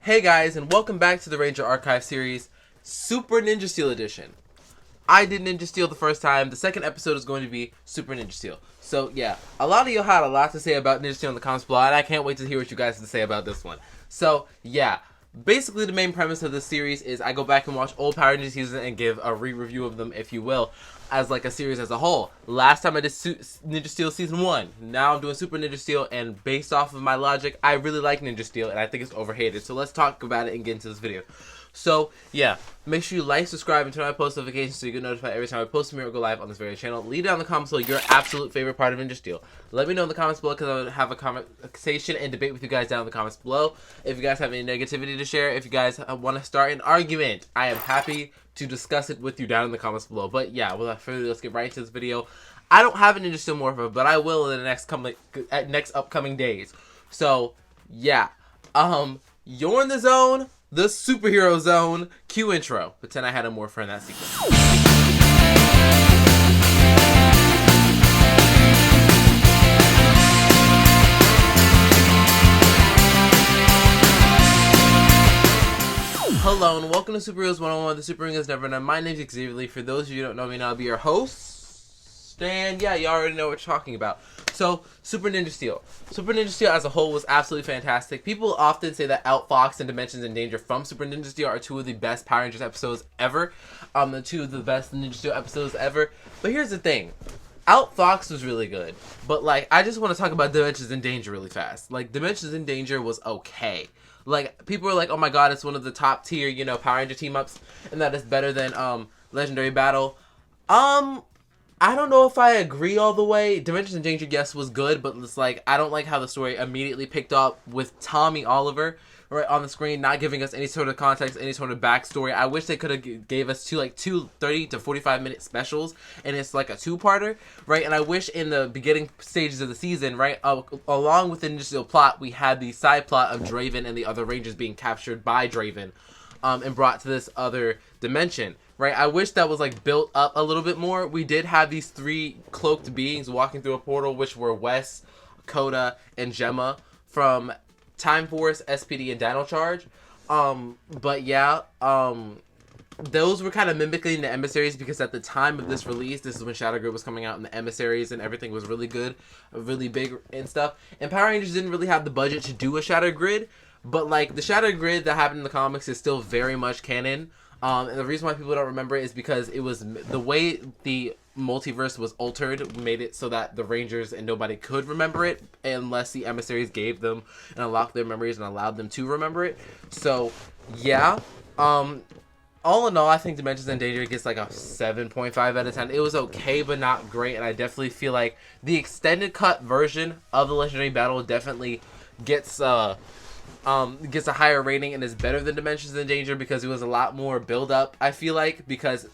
Hey guys, and welcome back to the Ranger Archive series, Super Ninja Steel Edition. I did Ninja Steel the first time. The second episode is going to be Super Ninja Steel. So yeah, a lot of you had a lot to say about Ninja Steel in the comments below, and I can't wait to hear what you guys have to say about this one. So yeah, basically the main premise of this series is I go back and watch old Power Ninja seasons and give a re-review of them, if you will, as like a series as a whole. Last time I did Ninja Steel Season 1. Now I'm doing Super Ninja Steel, and based off of my logic, I really like Ninja Steel, and I think it's overhated. So let's talk about it and get into this video. So, yeah, make sure you like, subscribe, and turn on post notifications so you get notified every time I post a mirror or go live on this very channel. Leave down in the comments below your absolute favorite part of Ninja Steel. Let me know in the comments below because I would have a conversation and debate with you guys down in the comments below. If you guys have any negativity to share, if you guys want to start an argument, I am happy to discuss it with you down in the comments below. But yeah, without further ado, let's get right into this video. I don't have a Ninja Steel Morpher, but I will in the next upcoming days. So, yeah. You're in the zone. The superhero zone. Cue intro. Pretend I had a morpher in that sequence. Hello and welcome to Superheroes 101, the Super Ring is never done. My name's Xavier Lee. For those of you who don't know me now, I'll be your host. And yeah, you already know what we're talking about. So, Super Ninja Steel. Super Ninja Steel as a whole was absolutely fantastic. People often say that Outfox and Dimensions in Danger from Super Ninja Steel are two of the best Power Rangers episodes ever. The two of the best Ninja Steel episodes ever. But here's the thing. Outfox was really good. But, like, I just want to talk about Dimensions in Danger really fast. Like, Dimensions in Danger was okay. Like, people are like, oh my god, it's one of the top tier, you know, Power Ranger team-ups. And that is better than, Legendary Battle. I don't know if I agree all the way. Dimensions in Danger, yes, was good, but it's like, I don't like how the story immediately picked up with Tommy Oliver right on the screen, not giving us any sort of context, any sort of backstory. I wish they could have gave us two 30 to 45 minute specials, and it's like a two-parter, right? And I wish in the beginning stages of the season, right, along with the Ninja Steel plot, we had the side plot of Draven and the other Rangers being captured by Draven, and brought to this other dimension. Right, I wish that was like built up a little bit more. We did have these three cloaked beings walking through a portal, which were Wes, Coda, and Gemma from Time Force, SPD, and Dino Charge. But yeah, those were kind of mimicking the Emissaries because at the time of this release, this is when Shadow Grid was coming out, and the Emissaries and everything was really good, really big and stuff. And Power Rangers didn't really have the budget to do a Shadow Grid, but like the Shadow Grid that happened in the comics is still very much canon. And the reason why people don't remember it is because it was the way the multiverse was altered made it so that the Rangers and nobody could remember it unless the Emissaries gave them and unlocked their memories and allowed them to remember it. So yeah, all in all, I think Dimensions in Danger gets like a 7.5 out of 10. It was okay, but not great, and I definitely feel like the extended cut version of the Legendary Battle definitely gets a higher rating and is better than Dimensions in Danger because it was a lot more build up, I feel like, because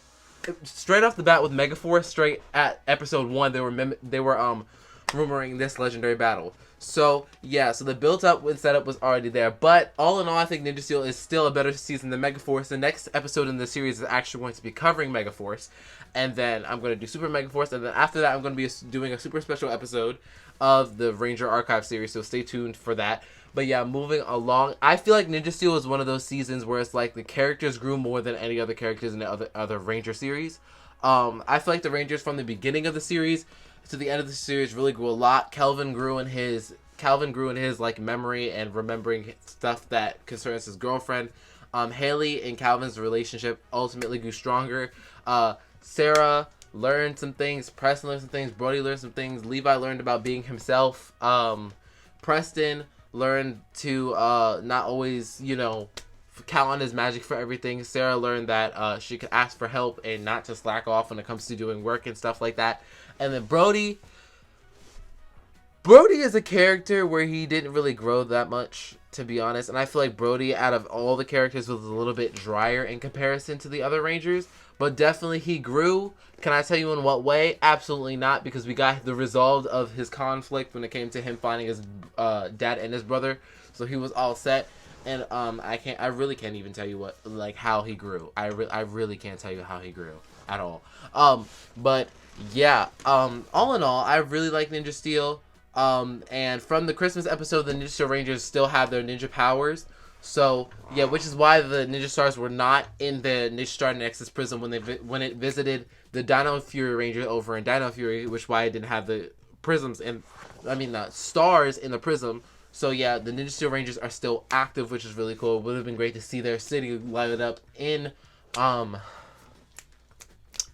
straight off the bat with Megaforce, straight at episode 1, they were rumoring this Legendary Battle. So yeah, so the build up and setup was already there, but all in all, I think Ninja Steel is still a better season than Megaforce. The next episode in the series is actually going to be covering Megaforce, and then I'm going to do Super Megaforce, and then after that I'm going to be doing a super special episode of the Ranger Archive series, so stay tuned for that. But yeah, moving along, I feel like Ninja Steel was one of those seasons where it's like the characters grew more than any other characters in the other Ranger series. I feel like the Rangers from the beginning of the series to the end of the series really grew a lot. Calvin grew in his like memory and remembering stuff that concerns his girlfriend. Haley and Calvin's relationship ultimately grew stronger. Sarah learned some things. Preston learned some things. Brody learned some things. Levi learned about being himself. Preston learned to not always, you know, count on his magic for everything. Sarah learned that she could ask for help and not to slack off when it comes to doing work and stuff like that. And then Brody is a character where he didn't really grow that much, to be honest. And I feel like Brody, out of all the characters, was a little bit drier in comparison to the other Rangers. But definitely he grew. Can I tell you in what way? Absolutely not, because we got the result of his conflict when it came to him finding his dad and his brother. So he was all set. And I really can't even tell you how he grew. I really can't tell you how he grew at all. But yeah, all in all, I really like Ninja Steel. And from the Christmas episode, the Ninja Steel Rangers still have their ninja powers. So yeah, which is why the Ninja Stars were not in the Ninja Star Nexus prison when it visited the Dino Fury Ranger over in Dino Fury, which is why it didn't have the prisms and the stars in the prism. So yeah, the Ninja Steel Rangers are still active, which is really cool. It would have been great to see their city light up in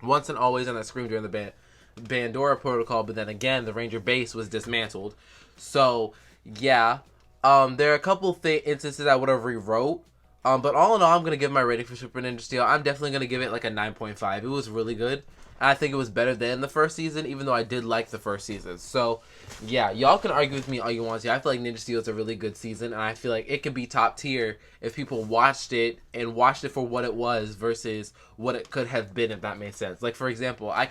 once and always on that screen during the Bandora Protocol, but then again, the Ranger base was dismantled. So, yeah. There are a couple instances I would have rewrote. But all in all, I'm going to give my rating for Super Ninja Steel. I'm definitely going to give it like a 9.5. It was really good. I think it was better than the first season, even though I did like the first season. So, yeah, y'all can argue with me all you want to. I feel like Ninja Steel is a really good season, and I feel like it could be top tier if people watched it for what it was versus what it could have been, if that made sense. Like, for example, a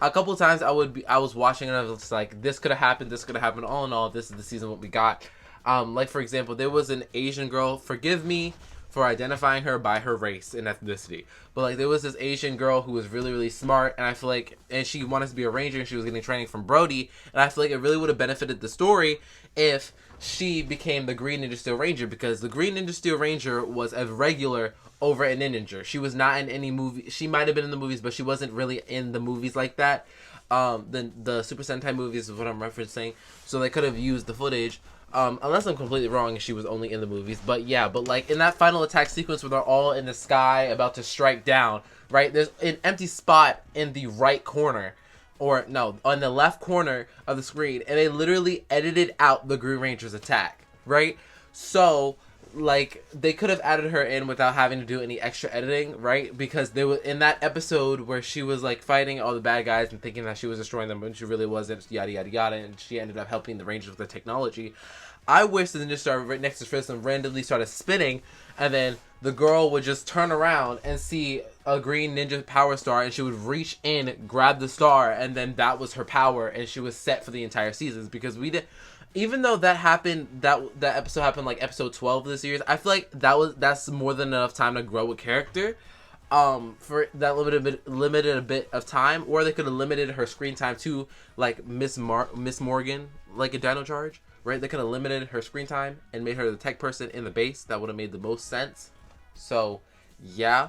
couple of times I was watching and I was like, this could have happened, this could have happened. All in all, this is the season what we got. Like, for example, there was an Asian girl, forgive me for identifying her by her race and ethnicity, but like there was this Asian girl who was really, really smart, and I feel like, and she wanted to be a ranger, and she was getting training from Brody, and I feel like it really would have benefited the story if she became the Green Ninja Steel Ranger, because the Green Ninja Steel Ranger was a regular over in Ninja. She was not in any movie. She might have been in the movies, but she wasn't really in the movies like that. The Super Sentai movies is what I'm referencing, so they could have used the footage. Unless I'm completely wrong and she was only in the movies. But yeah, but like in that final attack sequence where they're all in the sky about to strike down, right? There's an empty spot in the right corner. Or no, on the left corner of the screen. And they literally edited out the Green Ranger's attack, right? So, like, they could have added her in without having to do any extra editing, right? Because they were in that episode where she was like fighting all the bad guys and thinking that she was destroying them, but she really wasn't, yada yada yada, and she ended up helping the Rangers with the technology. I wish the Ninja Star right next to Tristan randomly started spinning, and then the girl would just turn around and see a green ninja power star, and she would reach in, grab the star, and then that was her power, and she was set for the entire seasons. Because we did, even though that happened, that episode happened like episode 12 of the series, I feel like that's more than enough time to grow a character. For that limited a bit of time, or they could have limited her screen time to like Miss Morgan, like a Dino Charge. Right, they could have limited her screen time and made her the tech person in the base. That would have made the most sense. So, yeah,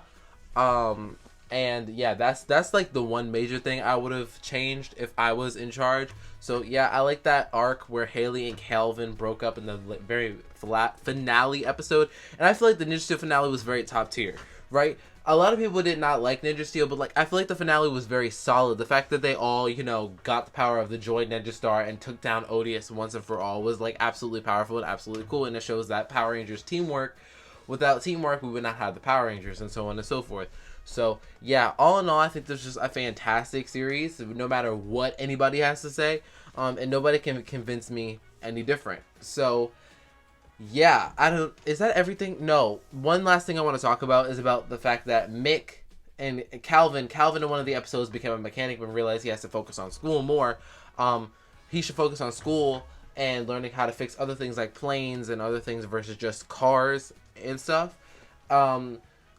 and yeah, that's like the one major thing I would have changed if I was in charge. So yeah, I like that arc where Haley and Calvin broke up in the very flat finale episode, and I feel like the Ninja Steel finale was very top tier. Right. A lot of people did not like Ninja Steel, but like I feel like the finale was very solid. The fact that they all, got the power of the Joy Ninja Star and took down Odious once and for all was like absolutely powerful and absolutely cool, and it shows that Power Rangers teamwork. Without teamwork, we would not have the Power Rangers, and so on and so forth. So yeah, all in all, I think this is just a fantastic series, no matter what anybody has to say, and nobody can convince me any different. So yeah, is that everything? No. One last thing I want to talk about is about the fact that Mick and Calvin in one of the episodes became a mechanic and realized he has to focus on school more. He should focus on school and learning how to fix other things like planes and other things versus just cars and stuff.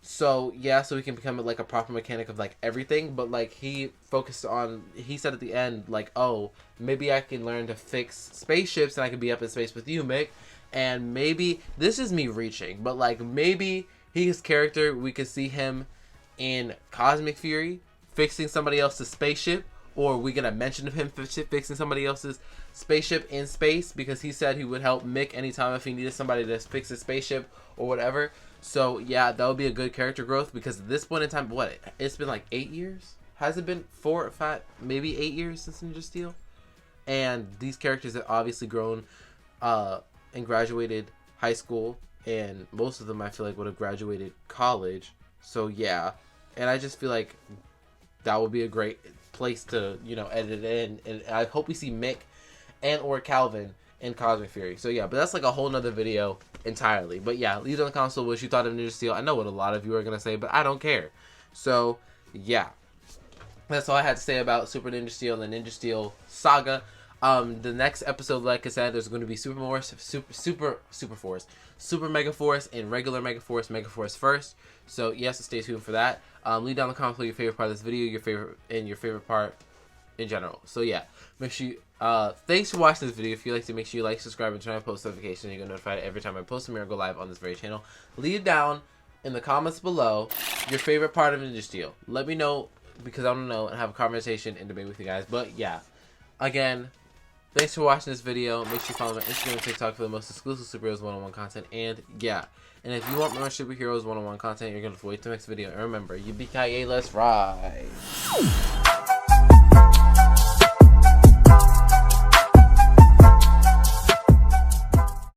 So yeah, so he can become like a proper mechanic of like everything, but like he said at the end, like, oh, maybe I can learn to fix spaceships and I can be up in space with you, Mick. And maybe, this is me reaching, but like maybe his character, we could see him in Cosmic Fury fixing somebody else's spaceship, or we get a mention of him fixing somebody else's spaceship in space, because he said he would help Mick anytime if he needed somebody to fix his spaceship or whatever. So yeah, that would be a good character growth, because at this point in time, it's been like 8 years? Has it been 4 or 5, maybe 8 years since Ninja Steel? And these characters have obviously grown, and graduated high school, and most of them I feel like would have graduated college. So yeah, and I just feel like that would be a great place to edit it in, and I hope we see Mick and or Calvin in Cosmic Fury. So yeah, but that's like a whole nother video entirely. But yeah, leave it on the console what you thought of Ninja Steel. I know what a lot of you are gonna say, but I don't care. So yeah, that's all I had to say about Super Ninja Steel and the Ninja Steel saga. The next episode, like I said, there's going to be Super Force, Super Mega Force, and regular Mega Force first. So yes, stay tuned for that. Leave down in the comments what your favorite part of this video, your favorite part in general. So yeah, make sure you, thanks for watching this video. If you like to, make sure you like, subscribe, and turn on post notifications. You get notified every time I post a Miracle Live on this very channel. Leave down in the comments below your favorite part of Ninja Steel. Let me know, because I want to know and have a conversation and debate with you guys. But yeah, again, thanks for watching this video. Make sure you follow my Instagram and TikTok for the most exclusive Superheroes 101 content. And yeah, and if you want more Superheroes 101 content, you're going to have to wait till the next video. And remember, yippee-ki-yay, let's ride.